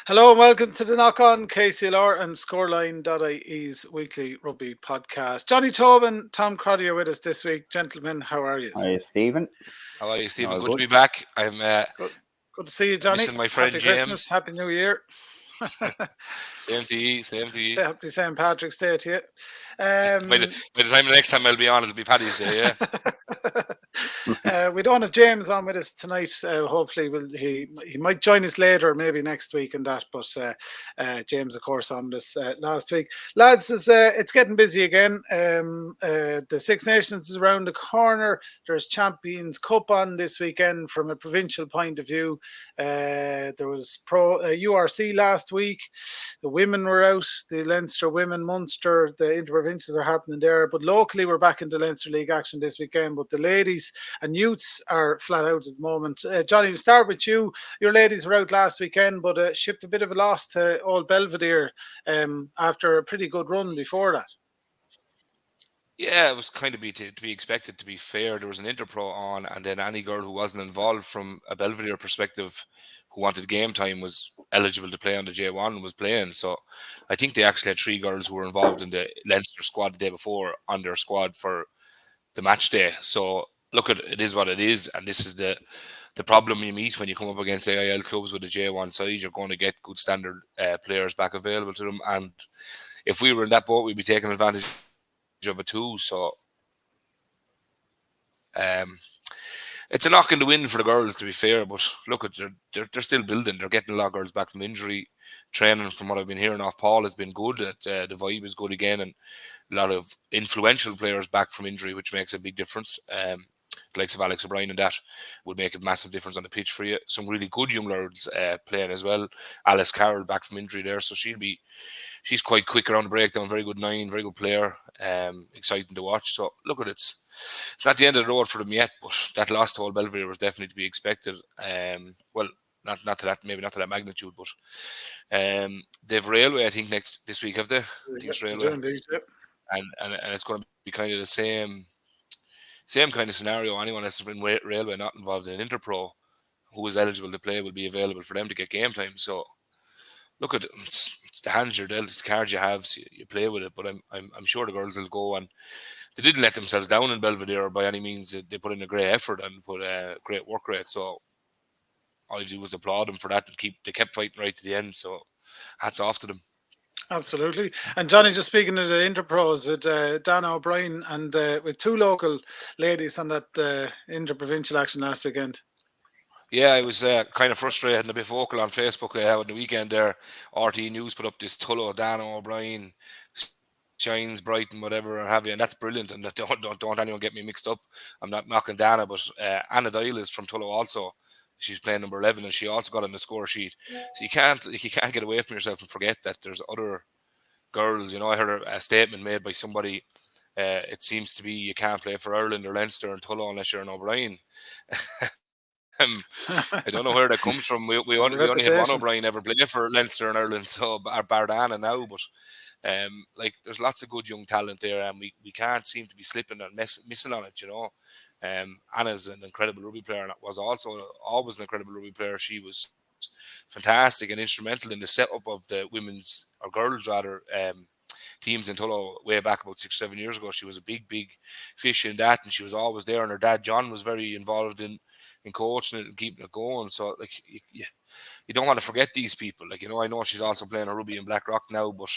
Hello and welcome to the Knock On KCLR and Scoreline.ie's weekly rugby podcast. Johnny Tobin, Tom Crotty are with us this week. Gentlemen, how are you? Hi, Stephen. How are you, Stephen? All Good to good. be back. I'm Good to see you, Johnny. missing my friend Happy Christmas, James. Happy New Year. Same to you, same to you. Happy St. Patrick's Day to you. By the time the next time I'll be on, it'll be Paddy's Day, yeah. We don't have James on with us tonight. Hopefully, he might join us later, maybe next week and that. But James, of course, on this last week. Lads, it's getting busy again. The Six Nations is around the corner. There's Champions Cup on this weekend from a provincial point of view. There was URC last week. The women were out. The Leinster women, Munster, the interprovincials are happening there. But locally, we're back into Leinster League action this weekend. But the ladies and youths are flat out at the moment. Johnny, we'll start with you. Your ladies were out last weekend, but shipped a bit of a loss to Old Belvedere after a pretty good run before that. Yeah, it was kind of to be expected, to be fair. There was an Interpro on, and then any girl who wasn't involved from a Belvedere perspective who wanted game time was eligible to play on the J1 and was playing. So I think they actually had 3 girls who were involved in the Leinster squad the day before on their squad for the match day. So look, it is what it is, and this is the problem you meet when you come up against AIL clubs with the J1 side. You're going to get good standard players back available to them, and if we were in that boat, we'd be taking advantage of it too. So it's a knock in the wind for the girls, to be fair, but look, they're still building. They're getting a lot of girls back from injury. Training, from what I've been hearing off Paul, has been good. The vibe is good again, and a lot of influential players back from injury, which makes a big difference. The likes of Alex O'Brien and that would make a massive difference on the pitch for you. Some really good young girls playing as well. Alice Carroll back from injury there, so she's quite quick around the breakdown, very good 9, very good player, exciting to watch. So look, it's not the end of the road for them yet, but that loss to Old Belvedere was definitely to be expected. Well, not to that, maybe not to that magnitude, but they've Railway, I think, this week, have they? I think it's Railway, and it's going to be kind of the same kind of scenario. Anyone that's in Railway not involved in Interpro who is eligible to play will be available for them to get game time. So look at it, it's the hands you're dealt, it's the cards you have, so you play with it. But I'm sure the girls will go, and they didn't let themselves down in Belvedere by any means. They put in a great effort and put a great work rate. So all you do was applaud them for that, and they kept fighting right to the end. So hats off to them. Absolutely. And Johnny, just speaking of the Interpros with Dana O'Brien and with 2 local ladies on that interprovincial action last weekend. Yeah, I was kind of frustrated and a bit vocal on Facebook on the weekend there. RT News put up this Tullow, Dana O'Brien, shines bright and whatever and have you, and that's brilliant. And don't anyone get me mixed up. I'm not knocking Dana, but Anna Doyle is from Tullow also. She's playing number 11, and she also got on the score sheet. So you can't get away from yourself and forget that there's other girls. You know, I heard a statement made by somebody. It seems to be you can't play for Ireland or Leinster and Tullow unless you're an O'Brien. I don't know where that comes from. We only had one O'Brien ever play for Leinster and Ireland, so Bardana now. But there's lots of good young talent there, and we can't seem to be slipping and missing on it. You know, Anna's an incredible rugby player, and was also always an incredible rugby player. She was fantastic and instrumental in the setup of the women's or girls rather teams in Tullow way back about 6 or 7 years ago. She was a big fish in that, and she was always there. And her dad John was very involved in coaching it and keeping it going. So like you don't want to forget these people. Like, you know, I know she's also playing a rugby in Blackrock now, but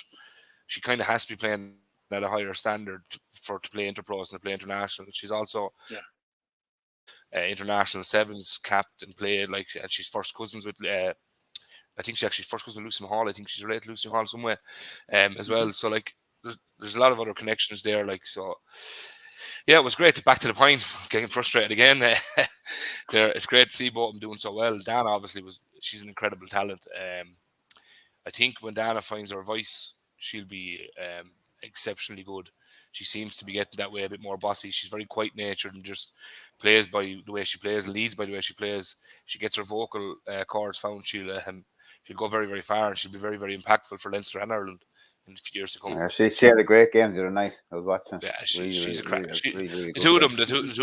she kind of has to be playing at a higher standard to play Interpros and to play international. She's also international sevens capped and played, like, and she's first cousins with I think she's actually first cousin with Lucy Hall. I think she's related to Lucy Hall somewhere as well. So like there's a lot of other connections there. Like, so yeah, it was great. Back to the point, getting frustrated again. It's great to see both of them doing so well. Dana obviously she's an incredible talent. I think when Dana finds her voice, she'll be exceptionally good. She seems to be getting that way, a bit more bossy. She's very quiet natured and just plays by the way she plays, leads by the way she plays. She gets her vocal cords found, she'll go very, very far, and she'll be very, very impactful for Leinster and Ireland in the years to come. Yeah, she had a great game the other night. I was watching. Yeah, she's a crack. The two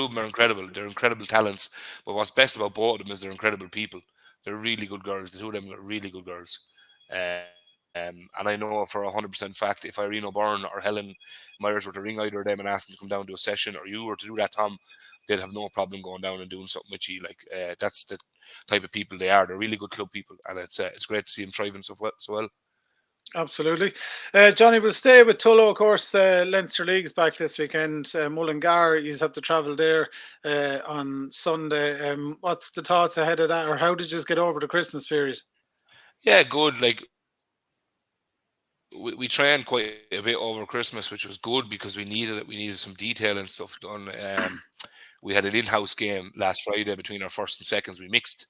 of them are incredible. They're incredible talents. But what's best about both of them is they're incredible people. They're really good girls. The two of them are really good girls. And I know for 100% fact, if Irene O'Byrne or Helen Myers were to ring either of them and ask them to come down to a session, or you were to do that, Tom, they'd have no problem going down and doing something with you. Like that's the type of people they are. They're really good club people, and it's great to see them thriving so well. Absolutely. Johnny, will stay with Tullow, of course. Leinster League's back this weekend. Mullingar, you have to travel there on Sunday. What's the thoughts ahead of that, or how did you just get over the Christmas period? Yeah, good. Like we trained quite a bit over Christmas, which was good because we needed it. We needed some detail and stuff done. We had an in-house game last Friday between our first and seconds. We mixed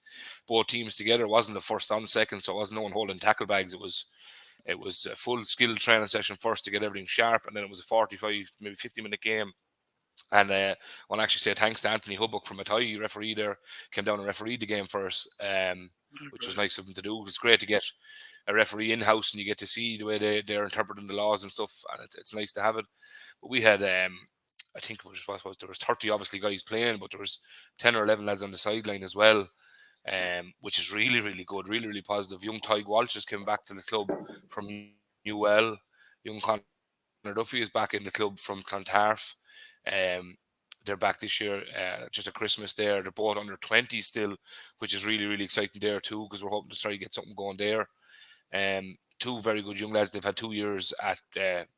both teams together. It wasn't the first on second, so it wasn't no one holding tackle bags. It was a full skill training session first to get everything sharp, and then it was a 45, maybe 50-minute game. And I want to actually say thanks to Anthony Hubbock from Athy, referee there, came down and refereed the game for us, which was nice of him to do. It's great to get a referee in-house and you get to see the way they're interpreting the laws and stuff, and it's nice to have it. But we had, I think it was there was 30 obviously guys playing, but there was 10 or 11 lads on the sideline as well, which is really, really good, really, really positive. Young Tyg Walsh just came back to the club from Newell. Young Conor Duffy is back in the club from Clontarf. They're back this year, just at Christmas there. They're both under 20 still, which is really, really exciting there too, because we're hoping to try to get something going there. Two very good young lads. They've had 2 years at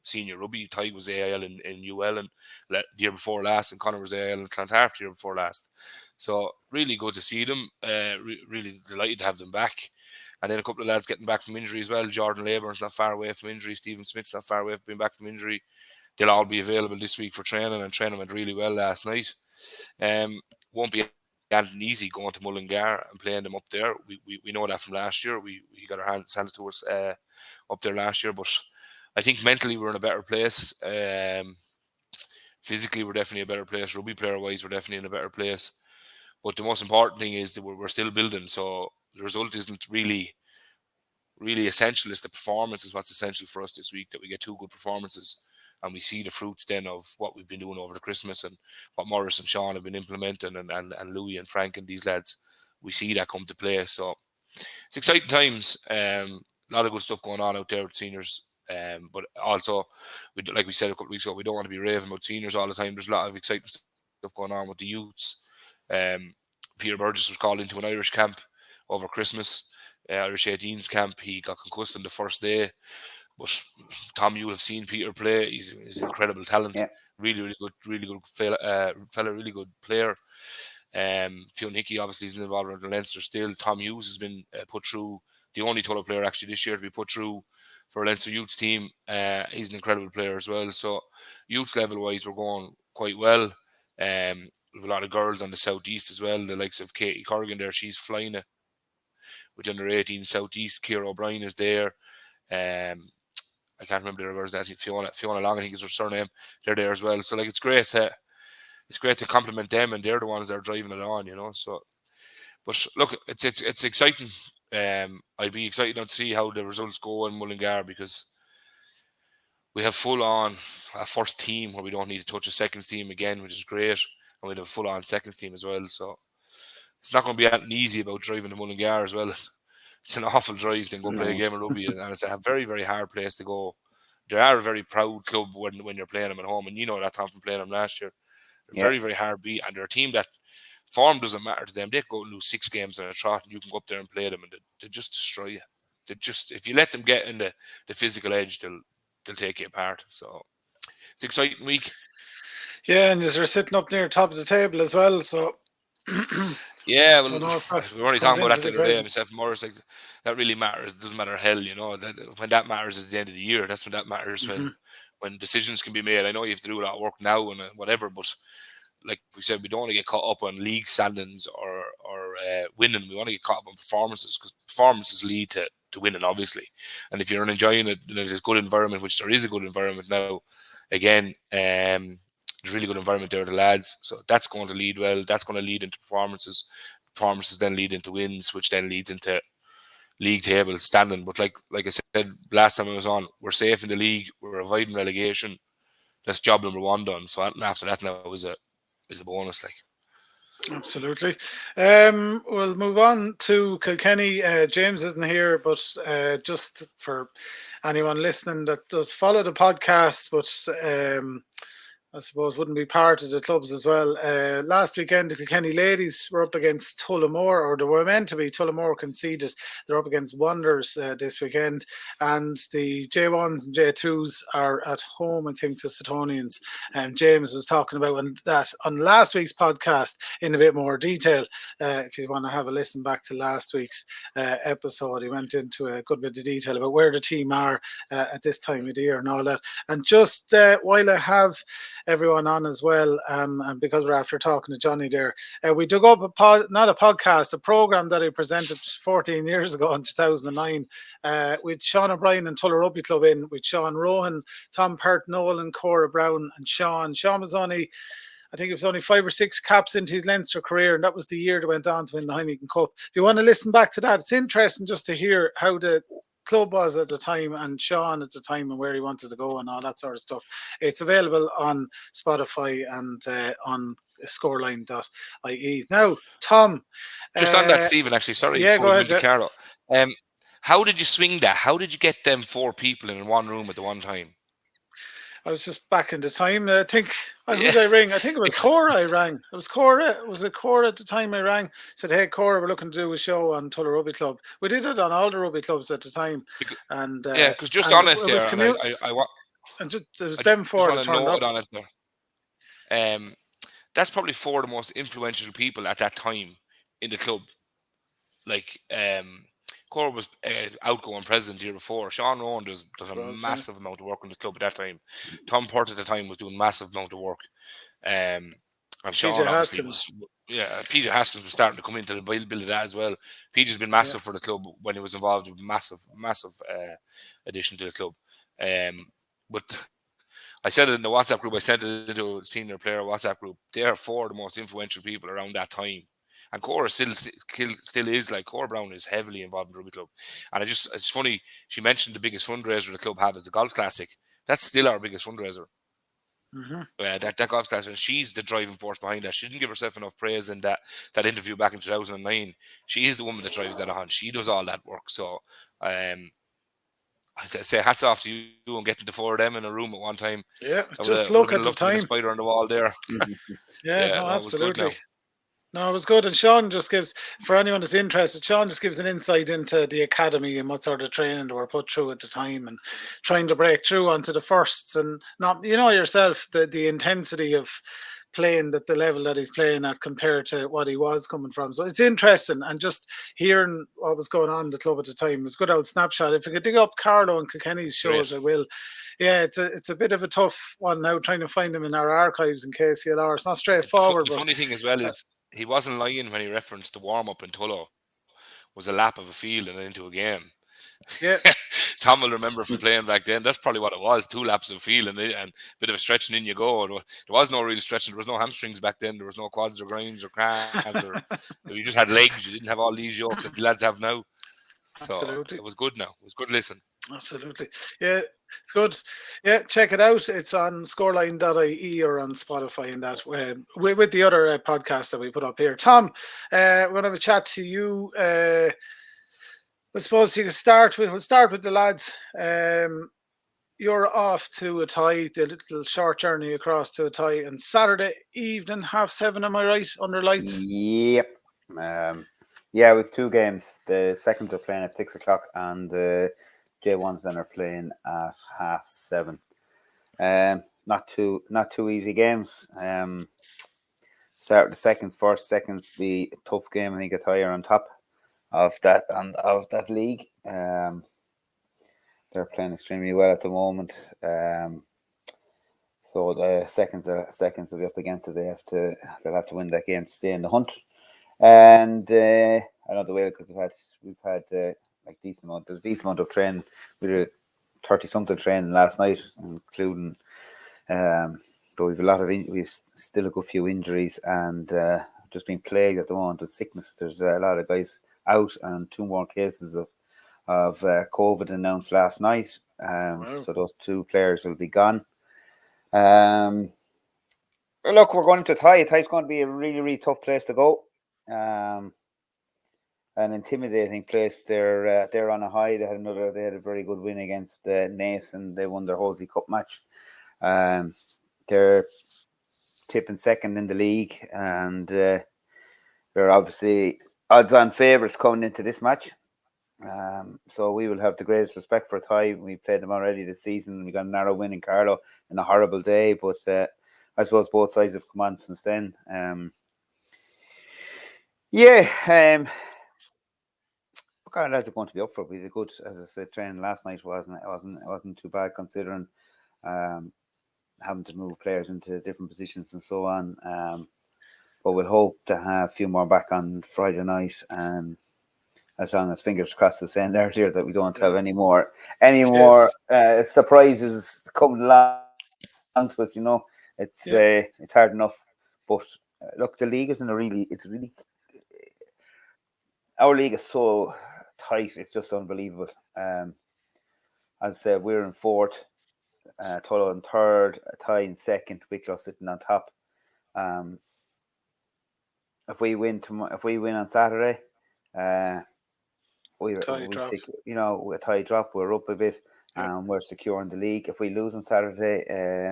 senior rugby. Ty was AIL in UL and the year before last, and Conor was AIL in Clontarf the year before last. So really good to see them. Really delighted to have them back. And then a couple of lads getting back from injury as well. Jordan Labour's not far away from injury. Stephen Smith's not far away from being back from injury. They'll all be available this week for training, and training went really well last night. Won't be anything easy going to Mullingar and playing them up there. We know that from last year. We got our hands handed to us up there last year, but I think mentally we're in a better place. Physically we're definitely a better place. Rugby player wise we're definitely in a better place. But the most important thing is that we're still building. So the result isn't really essential. It's the performance is what's essential for us this week, that we get 2 good performances. And we see the fruits then of what we've been doing over the Christmas and what Morris and Sean have been implementing, and Louis and Frank and these lads. We see that come to play. So it's exciting times. A lot of good stuff going on out there with seniors. But also, like we said a couple of weeks ago, we don't want to be raving about seniors all the time. There's a lot of exciting stuff going on with the youths. Peter Burgess was called into an Irish camp over Christmas, Irish 18s camp. He got concussed on the first day. But Tom, you have seen Peter play. He's incredible talent. Yeah. Really good fella, really good player. Fionn Hickey obviously is involved with the Leinster still. Tom Hughes has been put through, the only Tullow player actually this year to be put through for a Leinster youth team. He's an incredible player as well. So youth level wise, we're going quite well. We have a lot of girls on the southeast as well. The likes of Katie Corrigan there, she's flying it with under 18 southeast. Ciara O'Brien is there. I can't remember the girls that Fiona Long, I think is her surname. They're there as well. So like it's great to compliment them, and they're the ones that are driving it on, you know. So, but look, it's exciting. I'd be excited to see how the results go in Mullingar, because we have full on a first team where we don't need to touch a seconds team again, which is great, and we have a full on seconds team as well. So it's not going to be anything easy about driving to Mullingar as well. It's an awful drive to go play a game of rugby, and it's a very, very hard place to go. They are a very proud club when you're playing them at home, and you know that, Tom, from playing them last year. They're very, very hard beat, and they're a team that form doesn't matter to them. They go and lose 6 games in a trot, and you can go up there and play them, and they just destroy you. If you let them get in the physical edge, they'll take you apart. So it's an exciting week. Yeah, and they're sitting up near top of the table as well, so. Yeah, well, we were only talking about that the other day, myself and Morris. Like, that really matters. It doesn't matter hell, you know. When that matters at the end of the year, that's when that matters. When decisions can be made. I know you have to do a lot of work now and whatever, but like we said, we don't want to get caught up on league standings or winning. We want to get caught up on performances, because performances lead to winning, obviously. And if you're enjoying it, there's a good environment, which there is a good environment now. Again, there's a really good environment there with the lads, so that's going to lead well. That's going to lead into performances. Performances then lead into wins, which then leads into league table standing. But like I said last time I was on, we're safe in the league. We're avoiding relegation. That's job number 1 done. So after that now is a bonus. Like, Absolutely. We'll move on to Kilkenny. James isn't here, but just for anyone listening that does follow the podcast, but I suppose wouldn't be part of the clubs as well. Last weekend, the Kilkenny ladies were up against Tullow, or they were meant to be. Tullow conceded. They're up against Wonders this weekend. And the J1s and J2s are at home, I think, to Suttonians. And James was talking about that on last week's podcast in a bit more detail. If you want to have a listen back to last week's episode, he went into a good bit of detail about where the team are at this time of the year and all that. And just while I have everyone on as well, and because we're after talking to Johnny there, we dug up not a podcast, a program that I presented 14 years ago in 2009 with Sean O'Brien and Tullow Rugby Club in, with Sean Rohan, Tom Pert, Nolan, Cora Brown and Sean. Sean was only, I think it was only 5 or 6 caps into his Leinster career, and that was the year they went on to win the Heineken Cup. If you want to listen back to that, it's interesting just to hear how the club was at the time and Sean at the time and where he wanted to go and all that sort of stuff. It's available on Spotify and on Scoreline.ie. Now, Tom. Just on that, Stephen, actually, sorry, yeah, before go we ahead, Carlow. How did you swing that? How did you get them 4 people in one room at the one time? I was just back in the time. I think, who did I ring? I think it was Cora I rang. It was Cora. Was it Cora at the time I rang? Said, hey, Cora, we're looking to do a show on Tullow Rugby Club. We did it on all the rugby clubs at the time. And because just on it there, and just, there was them 4 that turned up. On it there. That's probably 4 of the most influential people at that time in the club. Like, Cora was outgoing president the year before. Sean Rowan does a massive amount of work on the club at that time. Tom Pert at the time was doing massive amount of work. And Sean obviously was, PJ Haskins was starting to come into the build of that as well. PJ's been massive for the club when he was involved with massive addition to the club. But I said it in the WhatsApp group, I sent it into a senior player WhatsApp group. They are 4 of the most influential people around that time. And Cora still is, like, Cora Brown is heavily involved in the rugby club. And it's funny, she mentioned the biggest fundraiser the club have is the Golf Classic. That's still our biggest fundraiser. Mm-hmm. That Golf Classic, and she's the driving force behind that. She didn't give herself enough praise in that interview back in 2009. She is the woman that drives that on. She does all that work. So I say hats off to you and getting the 4 of them in a room at one time. Yeah, just look at the time. A spider on the wall there. Absolutely. No, it was good. And Sean just gives, for anyone that's interested, Sean just gives an insight into the academy and what sort of training they were put through at the time and trying to break through onto the firsts, and not, you know yourself, the intensity of playing at the level that he's playing at compared to what he was coming from. So it's interesting, and just hearing what was going on in the club at the time was a good old snapshot. If you could dig up Carlow and Kilkenny's shows, I will. Yeah, it's a bit of a tough one now, trying to find them in our archives in KCLR. It's not straightforward. The funny thing as well is, he wasn't lying when he referenced the warm-up in Tullow was a lap of a field and into a game. Yeah. Tom will remember from playing back then. That's probably what it was, 2 laps of field and a bit of a stretching in you go. There was no real stretching. There was no hamstrings back then. There was no quads or grinds or calves. You just had legs. You didn't have all these yokes that the lads have now. So Absolutely. It was good now. It was good listen. Absolutely. Yeah, it's good. Yeah, check it out. It's on Scoreline.ie or on Spotify and that with the other podcasts that we put up here. Tom, we're going to have a chat to you. I suppose we'll start with the lads. You're off to Athy, the little short journey across to Athy, and Saturday evening, 7:30, am I right, under lights? Yep. Yeah, with 2 games. The second are playing at 6 o'clock, and the J1s then are playing at 7:30. Not too easy games. Start the seconds first. Seconds be a tough game. I think Athy are on top of that league. They're playing extremely well at the moment. So the seconds will be up against it. They'll have to win that game to stay in the hunt. And I know the way, because we've had like decent amount of training. We did 30-something training last night, including but we've still a good few injuries and just been plagued at the moment with sickness. There's a lot of guys out, and 2 more cases of COVID announced last night. Wow. So those 2 players will be gone. Look, we're going to Athy. Athy's going to be a really, really tough place to go. An intimidating place. They're on a high. They had a very good win against Naas, and they won their Hosey Cup match. They're tipping second in the league, and they're obviously odds-on favourites coming into this match. So we will have the greatest respect for Athy. We played them already this season. We got a narrow win in Carlow in a horrible day, but I suppose both sides have come on since then. Our lads are going to be up for it. We did good, as I said, training last night wasn't too bad considering having to move players into different positions and so on. But we'll hope to have a few more back on Friday night, as long as, fingers crossed, was saying earlier that we don't have any more surprises coming along to us. It's hard enough. But look, the league isn't our league is so tight, it's just unbelievable. As I said, we're in fourth, Tullow in third, Athy in second, Wicklow sitting on top. If we win on Saturday, we take, a tie drop, we're up a bit, and we're secure in the league. If we lose on Saturday,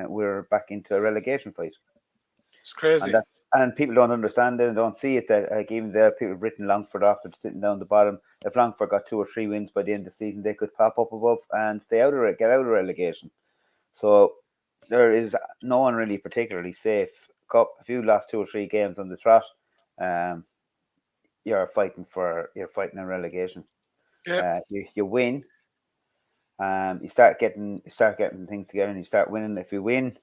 we're back into a relegation fight. It's crazy. And people don't understand it and don't see it. That even the people have written Longford after sitting down the bottom. If Longford got 2 or 3 wins by the end of the season, they could pop up above and get out of relegation. So there is no one really particularly safe. If you lost 2 or 3 games on the trot, you're fighting a relegation. You win. You start getting things together, and you start winning. If you win,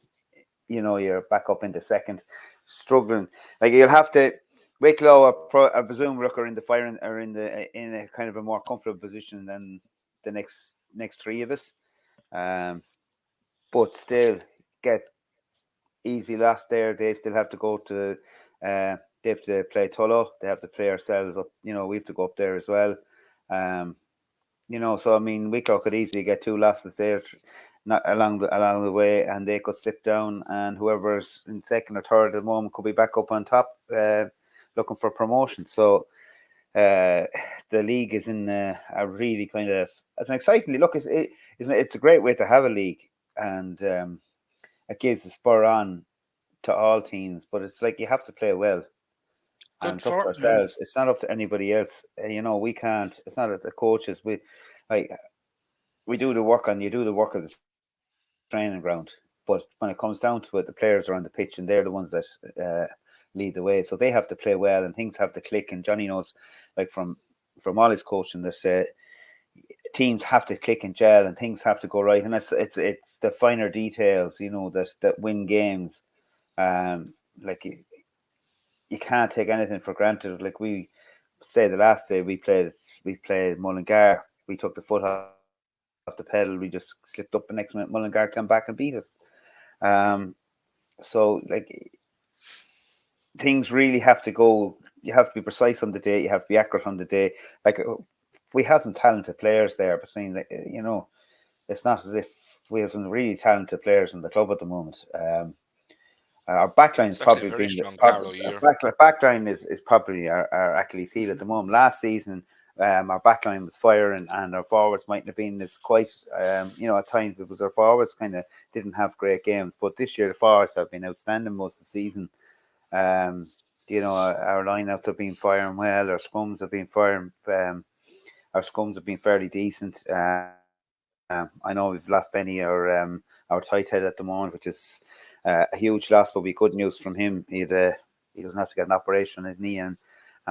you're back up into second. Struggling, like you'll have to. Wicklow, I presume, are in the firing, are in a kind of a more comfortable position than the next 3 of us. But still get easy loss there. They still have to go to. They have to play Tullow. They have to play ourselves up. We have to go up there as well. So I mean, Wicklow could easily get 2 losses there, not along the way, and they could slip down. And whoever's in second or third at the moment could be back up on top, looking for promotion. So the league is in a really kind of, it's an exciting look. It's a great way to have a league, and it gives a spur on to all teams. But it's like you have to play well. And it's up to ourselves. It's not up to anybody else. We can't. It's not at the coaches. We do the work, and you do the work of the training ground. But when it comes down to it, the players are on the pitch, and they're the ones that lead the way. So they have to play well, and things have to click. And Johnny knows, like from all his coaching, that teams have to click and gel, and things have to go right. And it's the finer details, that win games. You can't take anything for granted. Like we say, the last day we played Mullingar. We took the foot off the pedal. We just slipped up the next minute. Mullingar came back and beat us. So things really have to go. You have to be precise on the day. You have to be accurate on the day. Like we have some talented players there, but it's not as if we have some really talented players in the club at the moment. Our backline is probably been backline is probably our Achilles heel at the moment. Last season, our backline was firing, and our forwards mightn't have been as quite. At times it was our forwards kind of didn't have great games, but this year the forwards have been outstanding most of the season. Our lineouts have been firing well. Our scrums have been firing. Our scrums have been fairly decent. I know we've lost Benny, our tight head at the moment, which is a huge loss, but we good news from him. He doesn't have to get an operation on his knee, and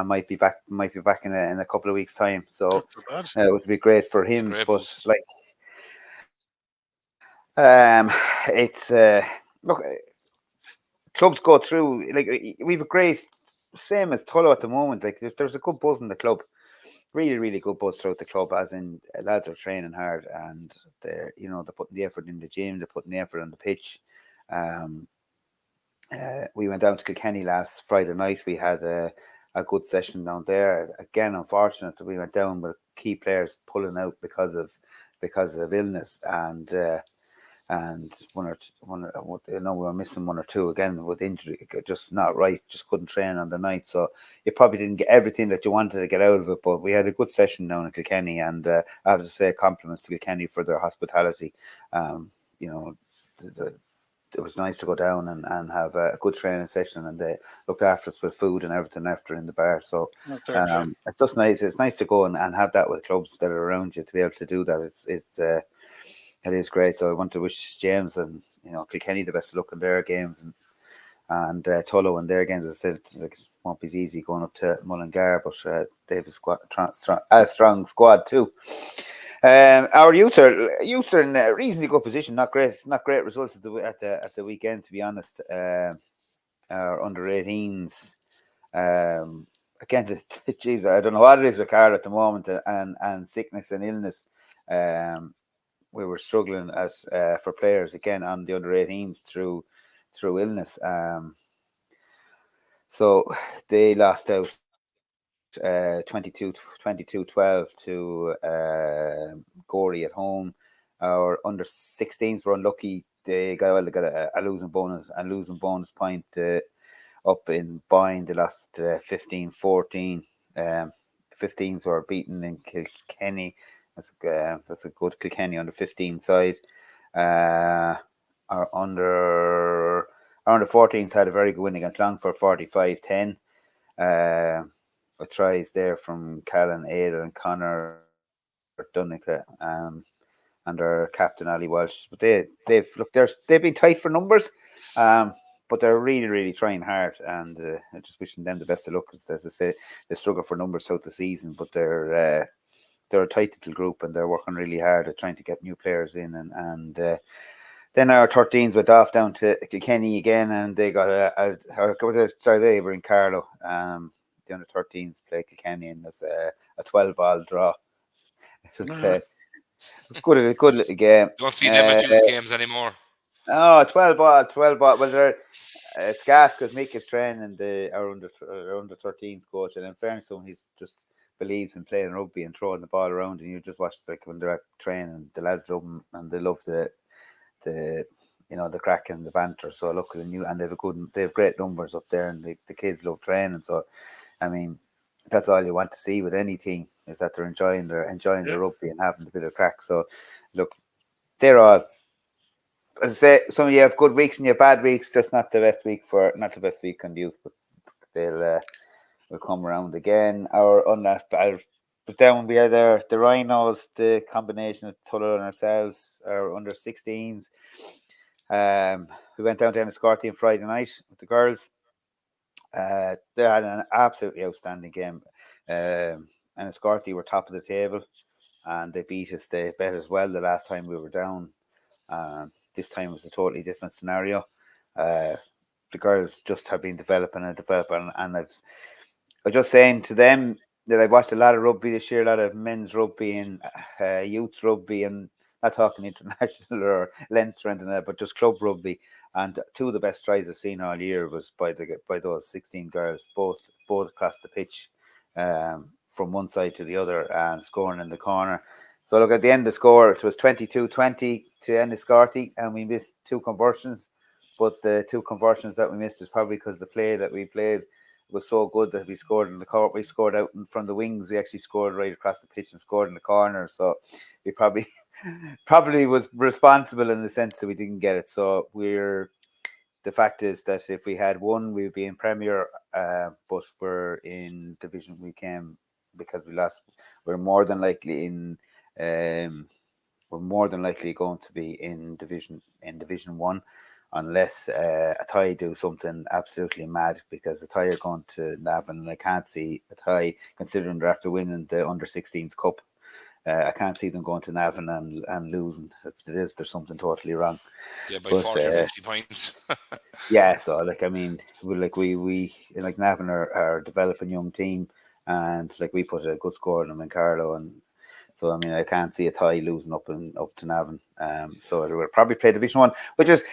might be back in a couple of weeks' time. So it would be great for him. But it's look, clubs go through. Like we've a great, same as Tullow at the moment. Like there's a good buzz in the club. Really, really good buzz throughout the club, as in lads are training hard, and they're putting the effort in the gym, they're putting the effort on the pitch. We went down to Kilkenny last Friday night. We had a good session down there. Again, unfortunate that we went down with key players pulling out because of illness, and and we were missing one or two again with injury, just not right, just couldn't train on the night. So you probably didn't get everything that you wanted to get out of it, but we had a good session down in Kilkenny, and I have to say compliments to Kilkenny for their hospitality. It was nice to go down and have a good training session, and they looked after us with food and everything after in the bar. So it's just nice. It's nice to go and have that with clubs that are around you, to be able to do that. It is great. So I want to wish James and Kilkenny the best of luck in their games, and Tullow and their games. As I said, it won't be easy going up to Mullingar, but they have a strong squad too. Our youths are in a reasonably good position. Not great results at the weekend, to be honest. Our under-18s. Again, geez, I don't know what it is with Carlow at the moment, and sickness and illness. We were struggling for players again on the under-18s through illness. So they lost out 22-12 to Gorey at home. Our under-16s were unlucky. They got a losing bonus point up in Byrne. They lost 15-14. 15s were beaten in Kilkenny. That's a good Kilkenny under 15 side. Our under 14s had a very good win against Longford, 45-10. With tries there from Callan, Ada, and Connor Dunnica, and our captain Ali Walsh. But they've been tight for numbers, but they're really, really trying hard, and I'm just wishing them the best of luck. As I say, they struggle for numbers throughout the season, but they're a tight little group, and they're working really hard at trying to get new players in. And then our 13s went off down to Kilkenny again, and they got they were in Carlow. The under 13s played Kilkenny, and there's a 12-all draw. It was a good little game. Don't see them at youth games anymore. Oh, 12-all. Well, it's gas because Mick is training our under 13s coach, and in fairness to him, he's just believes in playing rugby and throwing the ball around, and you just watch when they're at training, the lads love them, and they love the crack and the banter. So look at and they have great numbers up there, and the kids love training. So I mean, that's all you want to see with any team, is that they're enjoying their rugby and having a bit of crack. So look, they're all, as I say, some of you have good weeks and you have bad weeks, just not the best week on the youth, but will come around again. But then we had the Rhinos, the combination of Tullow and ourselves, our under 16s. We went down to Enniscorthy on Friday night with the girls. They had an absolutely outstanding game. Enniscorthy were top of the table, and they beat us. They bet as well the last time we were down. This time was a totally different scenario. The girls just have been developing, and I was just saying to them that I've watched a lot of rugby this year, a lot of men's rugby and youth rugby, and not talking international or Leinster or anything like that, but just club rugby. And two of the best tries I've seen all year was by those 16 girls, both across the pitch, from one side to the other, and scoring in the corner. So look, at the end of the score, it was 22-20 to Enniscorthy, and we missed two conversions. But the two conversions that we missed is probably because the play that we played was so good that we scored in the court. We scored out from the wings. We actually scored right across the pitch and scored in the corner. So we probably was responsible in the sense that we didn't get it. So the fact is that if we had won, we'd be in Premier, but we're in Division. We came because we lost. We're more than likely going to be in Division 1. Unless Athy do something absolutely mad, because Athy are going to Navan, and I can't see Athy, considering they're after winning the under-16s cup. I can't see them going to Navan and losing. If it is, there's something totally wrong. Yeah, by 40 or 50 points. Yeah, so we Navan are a developing young team, and we put a good score on them in Carlow, and so I can't see Athy losing up to Navan. So we'll probably play Division 1, which is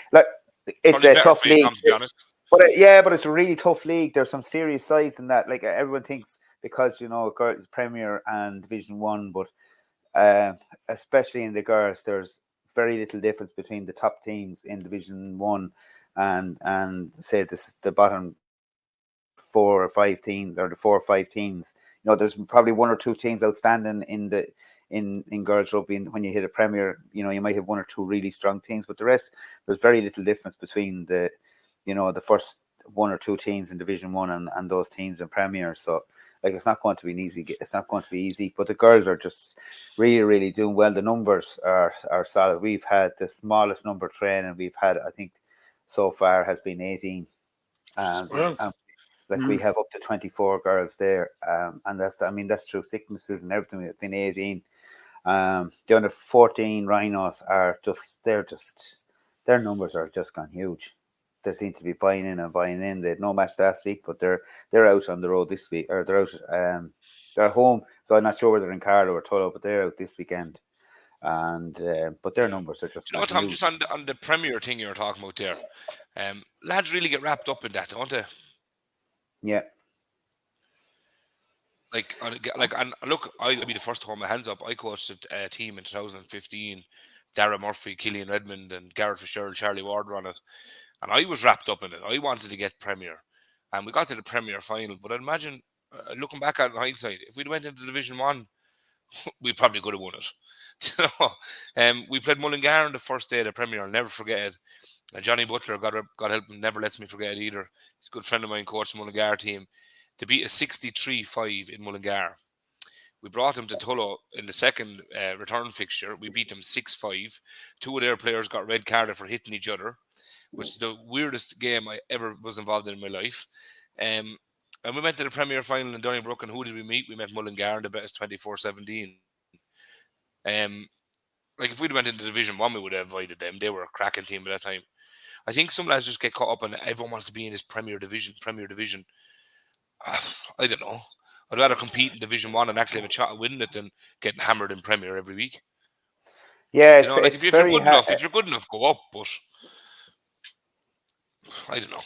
it's a tough league. To be honest. But it's a really tough league. There's some serious sides in that. Everyone thinks because Premier and Division 1, but especially in the girls, there's very little difference between the top teams in Division 1 and say the bottom 4 or 5 teams, or the 4 or 5 teams. There's probably 1 or 2 teams outstanding in girls rugby. And when you hit a Premier, you might have 1 or 2 really strong teams, but the rest, there's very little difference between the first 1 or 2 teams in Division 1 and those teams in Premier. So it's not going to be easy. It's not going to be easy. But the girls are just really, really doing well. The numbers are solid. We've had the smallest number of training we've had, I think, so far has been 18. We have up to 24 girls there, and that's through sicknesses and everything. It's been 18. The under 14 Rhinos their numbers are just gone huge. They seem to be buying in. They had no match last week, but they're out on the road this week, or they're out. They're at home, so I'm not sure whether they're in Carlow or Tullow, but they're out this weekend. And but their numbers are just. Tom, just on the Premier thing you were talking about there, lads really get wrapped up in that, don't they? Yeah. And look, I'll be the first to hold my hands up. I coached a team in 2015. Dara Murphy, Killian Redmond, and Garrett Fitzgerald, Charlie Ward on it. And I was wrapped up in it. I wanted to get Premier. And we got to the Premier final. But I'd imagine, looking back at it in hindsight, if we'd went into Division 1, we probably could have won it. We played Mullingar on the first day of the Premier. I'll never forget it. And Johnny Butler, God help him, never lets me forget it either. He's a good friend of mine, coached the Mullingar team. To beat a 63-5 in Mullingar. We brought him to Tullow in the second return fixture. We beat them 6-5. 2 of their players got red carded for hitting each other, which is the weirdest game I ever was involved in my life. And we went to the Premier final in Donnybrook, and who did we meet? We met Mullingar in the best 24-17. If we'd went into Division 1, we would have avoided them. They were a cracking team at that time. I think some lads just get caught up and everyone wants to be in this Premier Division. I don't know. I'd rather compete in Division 1 and actually have a shot at winning it than getting hammered in Premier every week. Yeah, if you're good enough, go up. But I don't know.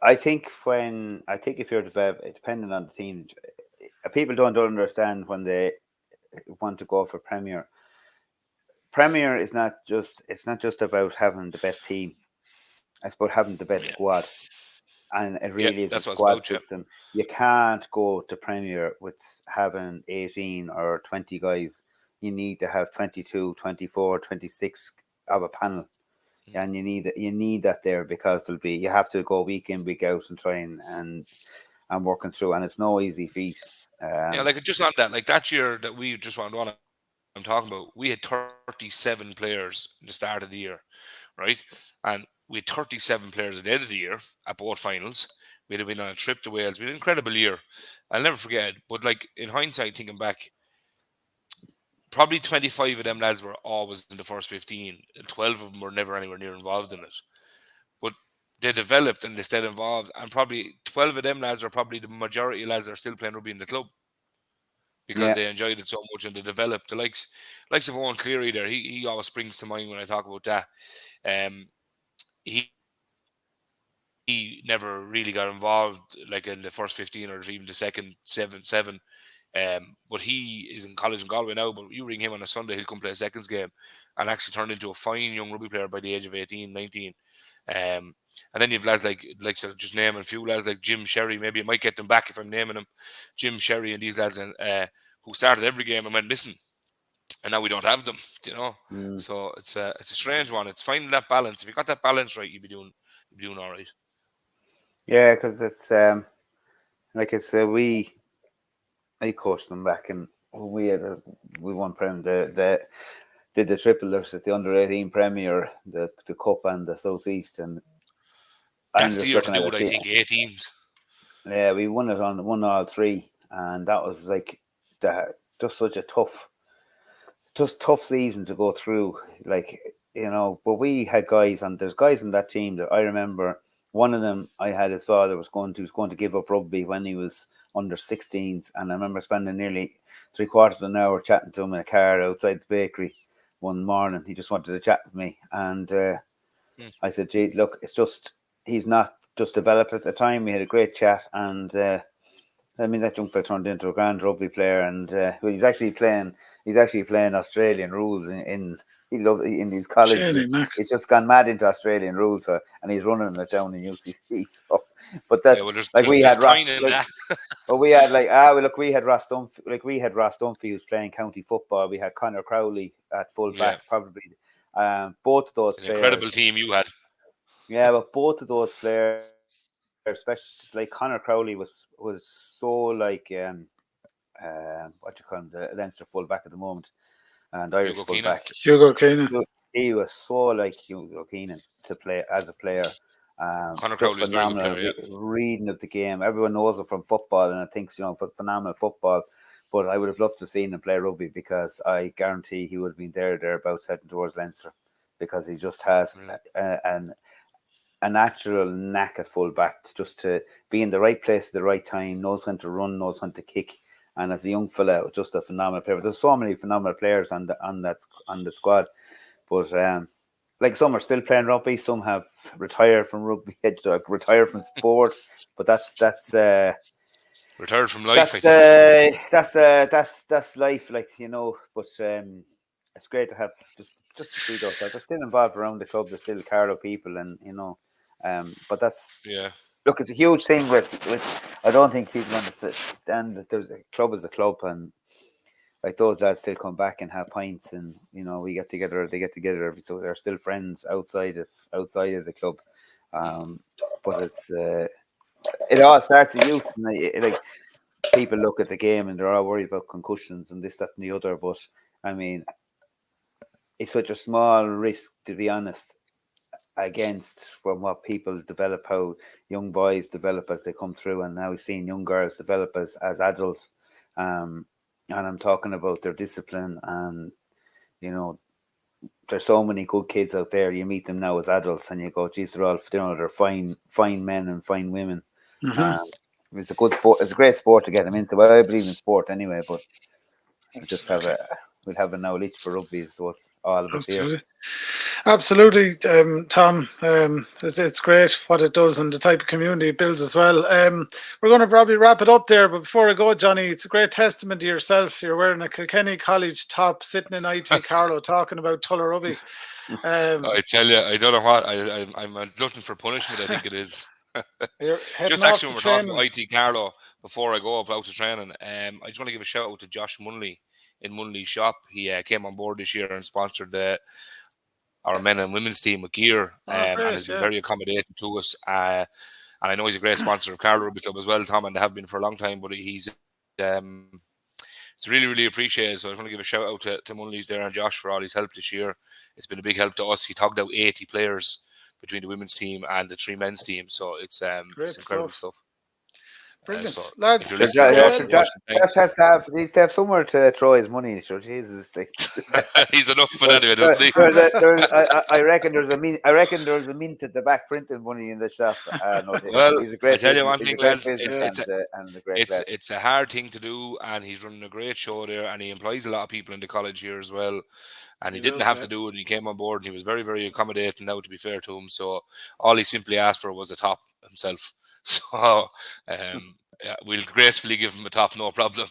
I think if you're depending on the team, people don't understand when they want to go for Premier. Premier is not just about having the best team. It's about having the best squad. And it really is a squad system. You can't go to Premier with having 18 or 20 guys. You need to have 22, 24, 26 of a panel. And you need that there, because you have to go week in, week out and try and working through, and it's no easy feat. Just on that, that year that we just went on, I'm talking about, we had 37 players at the start of the year, right? And we had 37 players at the end of the year at both finals. We'd have been on a trip to Wales. We had an incredible year. I'll never forget it. But in hindsight, thinking back, probably 25 of them lads were always in the first 15. 12 of them were never anywhere near involved in it. But they developed and they stayed involved. And probably 12 of them lads are probably the majority of lads that are still playing rugby in the club, because they enjoyed it so much and they developed. The likes of Owen Cleary there, he always springs to mind when I talk about that. He never really got involved in the first 15 or even the second 7. But he is in college in Galway now. But you ring him on a Sunday, he'll come play a seconds game and actually turn into a fine young rugby player by the age of 18, 19. And then you've lads just name a few lads like Jim Sherry. Maybe I might get them back if I'm naming them. Jim Sherry and these lads who started every game and went missing. And now we don't have them, So it's a strange one. It's finding that balance. If you got that balance right, you'd be doing all right. Yeah, because it's I coached them back, and we won Premier. Did the triple at the under 18 Premier, the Cup and the Southeast, and that's the year to do it. I think 18s. Yeah, we won all 3, and that was just such a tough season to go through. But we had guys, and there's guys in that team that I remember. One of them, I had his father was going to give up rugby when he was under 16s, and I remember spending nearly 3/4 of an hour chatting to him in a car outside the bakery one morning. He just wanted to chat with me, and I said, "Gee, look, it's just he's not just developed at the time." We had a great chat, and that young fella turned into a grand rugby player, and he's actually playing Australian rules in in his college. Shady Mac. He's just gone mad into Australian rules, and he's running it down in UCC. So, but that's we had Ross. But we had we had Ross Dunphy. We had Ross Dunphy who's playing county football. We had Conor Crowley at full back, probably. Both of those players, incredible team you had. Yeah, but both of those players, especially like Conor Crowley, was so like what you call him, the Leinster full back at the moment, and Irish full back. Hugo Keenan. He was so like Hugo Keenan to play as a player. Conor Crowley is a very good player, reading of the game. Everyone knows him from football, and I think phenomenal football. But I would have loved to have seen him play rugby, because I guarantee he would have been thereabouts heading towards Leinster, because he just has a natural knack at full back just to be in the right place at the right time, knows when to run, knows when to kick. And as a young fella, just a phenomenal player. There's so many phenomenal players on the squad, but like some are still playing rugby, some have retired from rugby, retired from sport. But that's retired from life. That's life, like, you know. But it's great to have just to see those guys. They're still involved around the club. They're still Carlow people, and you know. But that's Look, it's a huge thing with I don't think people understand that there's a club as a club, and like those lads still come back and have pints, and you know, we get together, they get together, so they're still friends outside of the club. But it's it all starts at youth, and like people look at the game and they're all worried about concussions and this, that, and the other. But I mean, it's such a small risk, to be honest, against from what people develop, how young boys develop as they come through, and now we've seen young girls develop as adults. And I'm talking about their discipline, and you know, there's so many good kids out there. You meet them now as adults, and you go, "Geez, they're all, you know, they're fine men and fine women." It's a good sport. It's a great sport to get them into. Well, I believe in sport anyway, but we'll have a knowledge for rugby, is what all of us here. Absolutely, Tom. It's great what it does and the type of community it builds as well. We're going to probably wrap it up there, but before I go, Johnny, it's a great testament to yourself. You're wearing a Kilkenny College top, sitting in Athy, Carlow, talking about Tullow Rugby. I tell you, I don't know what I'm looking for punishment. I think it is. Just actually, when we're talking about Athy Carlow, before I go out to training, I just want to give a shout out to Josh Munley in Munley's shop. He came on board this year and sponsored our men and women's team with gear, and has been very accommodating to us. And I know he's a great sponsor of Carlow Rugby Club as well, Tom, and they have been for a long time. But it's really, really appreciated. So I just want to give a shout out to Munley's there and Josh for all his help this year. It's been a big help to us. He togged out 80 players between the women's team and the 3 men's team, so it's incredible stuff. Brilliant, lads. Josh has to have somewhere to throw his money. So Jesus, he's enough for that anyway, doesn't he? I reckon there's a mint at the back printing money in the shop. Well, he's a great. I tell you one thing, lads. It's a hard thing to do, and he's running a great show there, and he employs a lot of people in the college here as well. And he didn't have to do it. He came on board, and he was very, very accommodating. Now, to be fair to him, so all he simply asked for was a top himself. So we'll gracefully give him a top, no problem.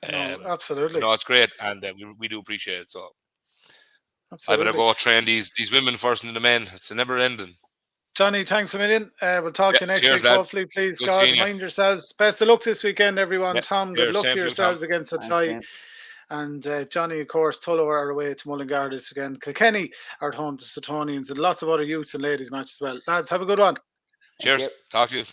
Absolutely. No, it's great, and we do appreciate it. So absolutely. I better go train these women first and the men. It's never ending. Johnny, thanks a million. We'll talk to you next week. Lads. Hopefully, please, Good God, mind yourselves. Best of luck this weekend, everyone. Yeah, Tom, good luck to yourselves against Athy. And Johnny, of course, Tullow are away to Mullingar this weekend. Kilkenny are at home to Suttonians, and lots of other youths and ladies matches as well. Lads, have a good one. Cheers. Talk to you.